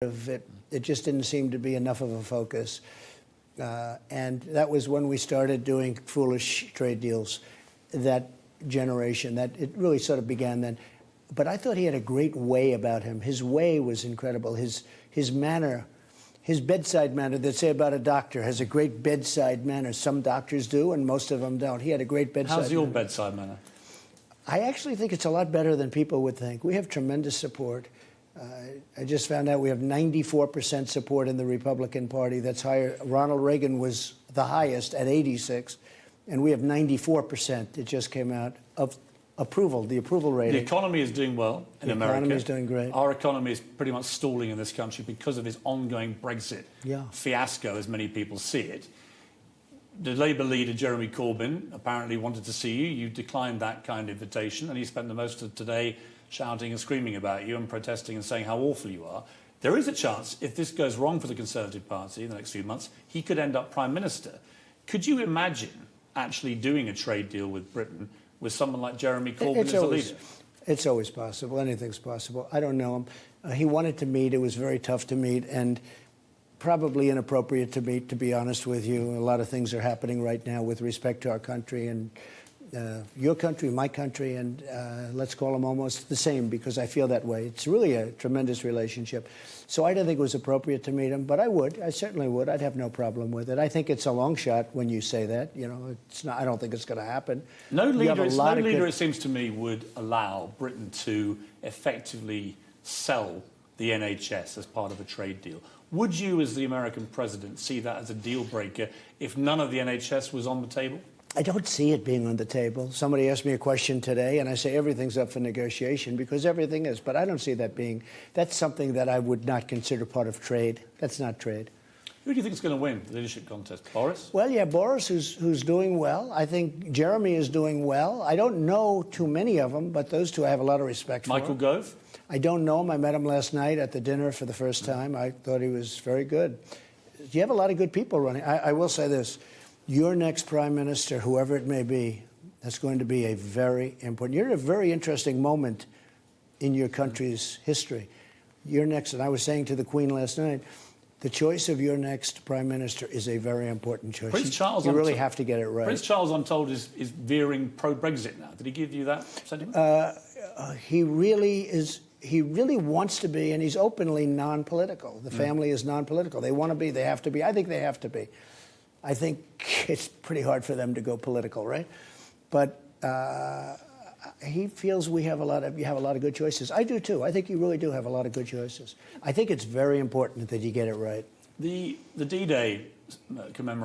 of it. It just didn't seem to be enough of a focus. And that was when we started doing foolish trade deals, that generation, that it really sort of began then. But I thought he had a great way about him. His way was incredible. His manner, his bedside manner, they say about a doctor, has a great bedside manner. Some doctors do, and most of them don't. He had a great bedside manner. How's your bedside manner? I actually think it's a lot better than people would think. We have tremendous support. I just found out we have 94% support in the Republican Party. That's higher. Ronald Reagan was the highest at 86, and we have 94%. It just came out of approval, the approval rating. The economy is doing well in America. The economy is doing great. Our economy is pretty much stalling in this country because of this ongoing Brexit fiasco, as many people see it. The Labour leader, Jeremy Corbyn, apparently wanted to see you. You declined that kind of invitation, and he spent the most of today shouting and screaming about you and protesting and saying how awful you are. There is a chance, if this goes wrong for the Conservative Party in the next few months, he could end up Prime Minister. Could you imagine actually doing a trade deal with Britain with someone like Jeremy Corbyn as a leader? It's always possible. Anything's possible. I don't know him. He wanted to meet. It was very tough to meet and probably inappropriate to meet, to be honest with you. A lot of things are happening right now with respect to our country and your country, my country, and let's call them almost the same because I feel that way. It's really a tremendous relationship. So I don't think it was appropriate to meet him, but I would. I certainly would. I'd have no problem with it. I think it's a long shot when you say that. You know, it's not. I don't think it's going to happen. No leader, it seems to me, would allow Britain to effectively sell the NHS as part of a trade deal. Would you, as the American president, see that as a deal breaker if none of the NHS was on the table? I don't see it being on the table. Somebody asked me a question today, and I say everything's up for negotiation because everything is. But I don't see that being. That's something that I would not consider part of trade. That's not trade. Who do you think is going to win the leadership contest? Boris? Well, yeah, Boris, who's doing well. I think Jeremy is doing well. I don't know too many of them, but those two I have a lot of respect for. Michael Gove? I don't know him. I met him last night at the dinner for the first time. I thought he was very good. You have a lot of good people running. I will say this. Your next prime minister, whoever it may be, that's going to be a very important. You're at a very interesting moment in your country's history. Your next, and I was saying to the Queen last night, the choice of your next prime minister is a very important choice. Prince Charles, you really have to get it right. Prince Charles, I'm told, is veering pro-Brexit now. Did he give you that sentiment? He really is. He really wants to be, and he's openly non-political. The family is non-political. They want to be. They have to be. I think they have to be. I think it's pretty hard for them to go political, right? But he feels you have a lot of good choices. I do too. I think you really do have a lot of good choices. I think it's very important that you get it right. The D-Day commemoration